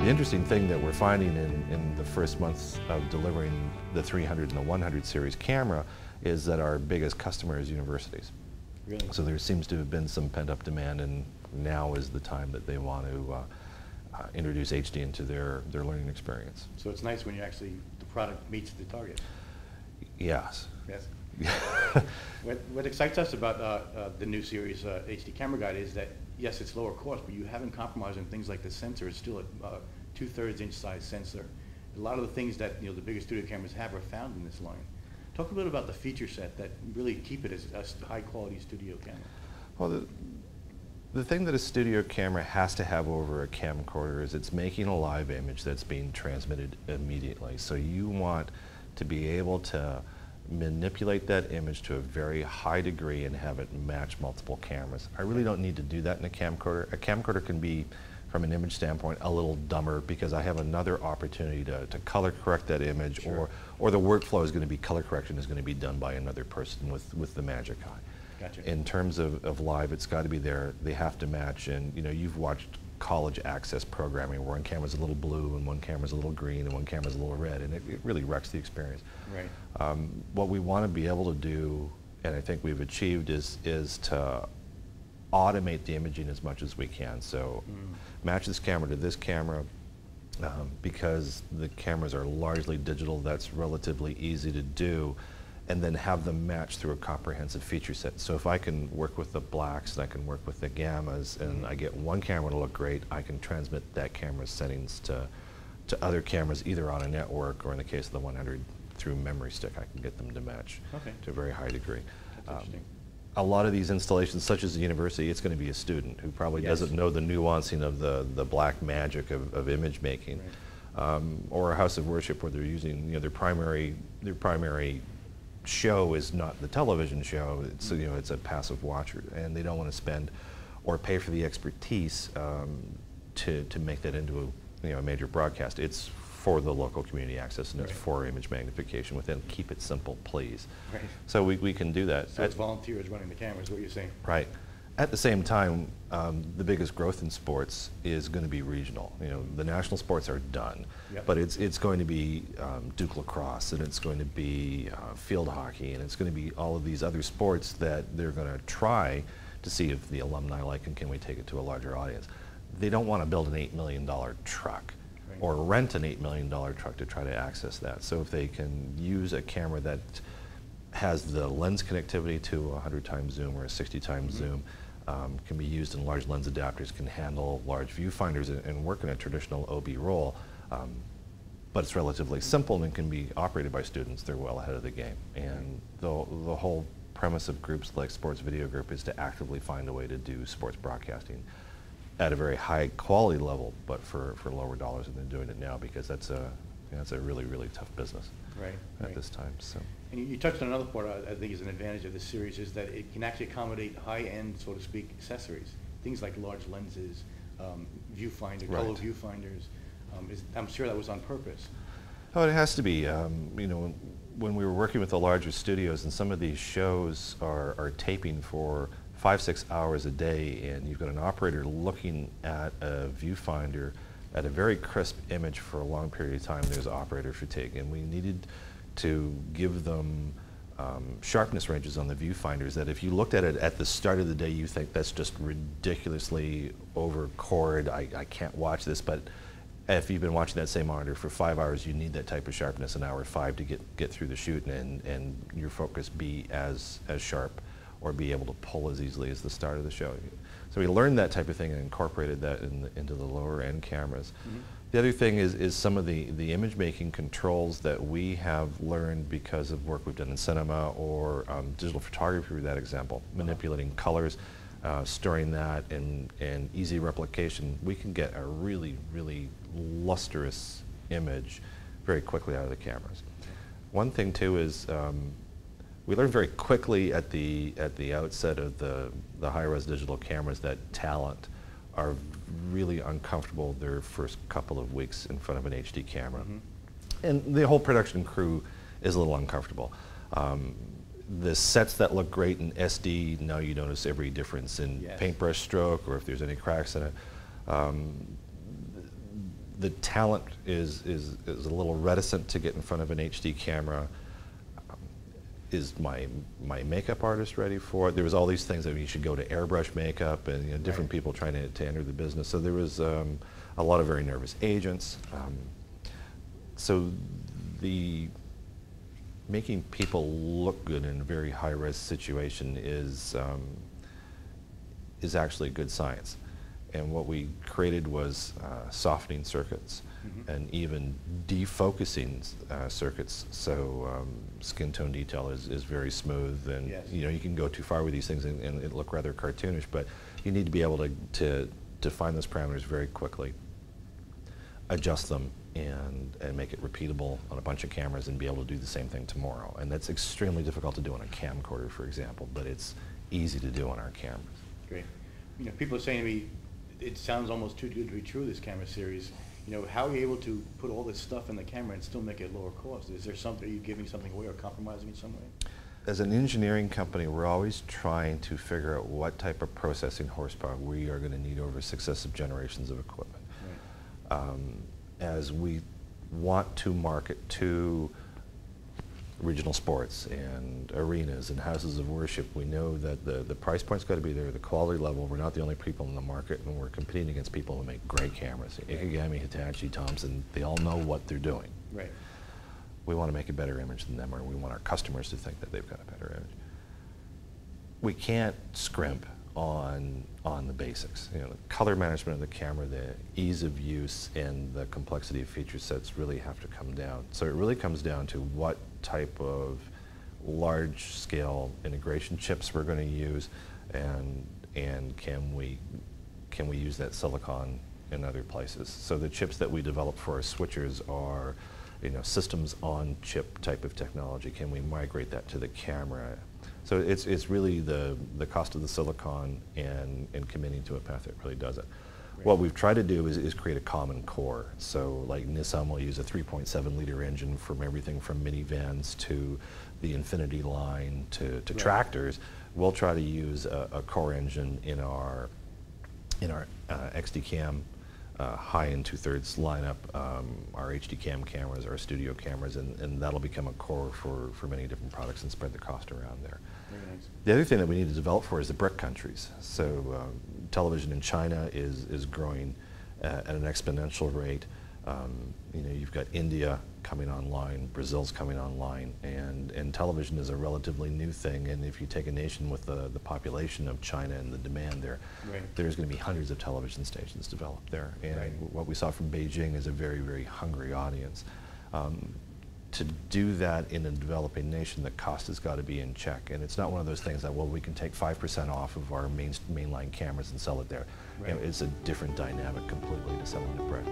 The interesting thing that we're finding in the first months of delivering the 300 and the 100 series camera is that our biggest customer is universities. Really? So there seems to have been some pent-up demand, and now is the time that they want to introduce HD into their learning experience. So it's nice when you actually, the product meets the target. Yes. Yes. What excites us about the new series HD camera guide is that, yes, it's lower cost, but you haven't compromised on things like the sensor. It's still a 2/3 inch size sensor. A lot of the things that the bigger studio cameras have are found in this line. Talk a little about the feature set that really keep it as a high quality studio camera. Well, the thing that a studio camera has to have over a camcorder is it's making a live image that's being transmitted immediately. So you want to be able to manipulate that image to a very high degree and have it match multiple cameras. I really don't need to do that in a camcorder. A camcorder can be, from an image standpoint, a little dumber because I have another opportunity to color correct that image. Sure. or the workflow is going to be, color correction is going to be done by another person with the magic eye. Gotcha. In terms of live, it's got to be there. They have to match, and you've watched college access programming where one camera's a little blue and one camera's a little green and one camera's a little red, and it really wrecks the experience. Right. What we want to be able to do, and I think we've achieved, is to automate the imaging as much as we can. So match this camera to this camera. Because the cameras are largely digital, that's relatively easy to do, and then have them match through a comprehensive feature set. So if I can work with the blacks and I can work with the gammas, and I get one camera to look great, I can transmit that camera's settings to other cameras, either on a network or, in the case of the 100, through memory stick. I can get them to match to a very high degree. That's interesting. A lot of these installations, such as the university, it's going to be a student who probably doesn't know the nuancing of the black magic of image making, right. Or a house of worship where they're using their primary show is not the television show. It's it's a passive watcher, and they don't want to spend or pay for the expertise to make that into a major broadcast. It's for the local community access, and it's for image magnification within. Keep it simple, please. Right. So we can do that. So it's volunteers running the cameras, what you're saying. Right. At the same time, the biggest growth in sports is going to be regional. The national sports are done, but it's going to be Duke lacrosse, and it's going to be field hockey, and it's going to be all of these other sports that they're going to try to see if the alumni like, and can we take it to a larger audience. They don't want to build an $8 million truck or rent an $8 million truck to try to access that. So if they can use a camera that has the lens connectivity to a 100x zoom or a 60x zoom, can be used in large lens adapters, can handle large viewfinders and work in a traditional OB roll, but it's relatively simple and can be operated by students. They're well ahead of the game. And the whole premise of groups like Sports Video Group is to actively find a way to do sports broadcasting at a very high quality level, but for lower dollars than they're doing it now, because that's a really, really tough business at this time. So. And you touched on another part I think is an advantage of this series, is that it can actually accommodate high-end, so to speak, accessories. Things like large lenses, viewfinder, color viewfinders. I'm sure that was on purpose. Oh, it has to be. When we were working with the larger studios, and some of these shows are taping for 5-6 hours a day, and you've got an operator looking at a viewfinder at a very crisp image for a long period of time, there's operator fatigue, and we needed to give them sharpness ranges on the viewfinders that if you looked at it at the start of the day, you think that's just ridiculously over-cored, I can't watch this, but if you've been watching that same monitor for 5 hours, you need that type of sharpness in hour 5 to get through the shoot and your focus be as sharp or be able to pull as easily as the start of the show. So we learned that type of thing and incorporated that into the lower end cameras. The other thing is some of the image making controls that we have learned because of work we've done in cinema or digital photography, for that example, manipulating colors, storing that in easy replication. We can get a really, really lustrous image very quickly out of the cameras. One thing too is we learned very quickly at the outset of the high-res digital cameras that talent are really uncomfortable their first couple of weeks in front of an HD camera. And the whole production crew is a little uncomfortable. The sets that look great in SD, now you notice every difference in paintbrush stroke or if there's any cracks in it. the talent is a little reticent to get in front of an HD camera. Is my makeup artist ready for it? There was all these things that you should go to airbrush makeup and different people trying to enter the business. So there was a lot of very nervous agents. So the making people look good in a very high-res situation is actually good science. And what we created was softening circuits and even defocusing circuits, so skin tone detail is very smooth, and you can go too far with these things and it look rather cartoonish, but you need to be able to define those parameters very quickly, adjust them, and make it repeatable on a bunch of cameras and be able to do the same thing tomorrow. And that's extremely difficult to do on a camcorder, for example, but it's easy to do on our cameras. Great. People are saying to me, it sounds almost too good to be true, this camera series. How are you able to put all this stuff in the camera and still make it lower cost? Is there something, are you giving something away or compromising in some way? As an engineering company, we're always trying to figure out what type of processing horsepower we are going to need over successive generations of equipment. Right. As we want to market to regional sports and arenas and houses of worship, we know that the price point's got to be there, the quality level. We're not the only people in the market, and we're competing against people who make great cameras. Ikegami, Hitachi, Thompson, they all know what they're doing. Right. We want to make a better image than them, or we want our customers to think that they've got a better image. We can't scrimp on the basics. The color management of the camera, the ease of use, and the complexity of feature sets really have to come down. So it really comes down to what type of large-scale integration chips we're going to use, and can we use that silicon in other places. So the chips that we develop for our switchers are systems on chip type of technology. Can we migrate that to the camera? So it's really the cost of the silicon and committing to a path that really does it. Right. What we've tried to do is create a common core. So like Nissan will use a 3.7 liter engine from everything from minivans to the Infinity line to tractors. We'll try to use a core engine in our XD-Cam high-end 2/3 lineup, our HD-Cam cameras, our studio cameras, and that'll become a core for many different products and spread the cost around there. Very nice. The other thing that we need to develop for is the BRIC countries. So television in China is growing at an exponential rate. You've got India coming online, Brazil's coming online, and television is a relatively new thing. And if you take a nation with the population of China and the demand there, there's going to be hundreds of television stations developed there. And what we saw from Beijing is a very, very hungry audience. To do that in a developing nation, the cost has got to be in check. And it's not one of those things that, well, we can take 5% off of our mainline cameras and sell it there. It's a different dynamic completely to selling a BRIC.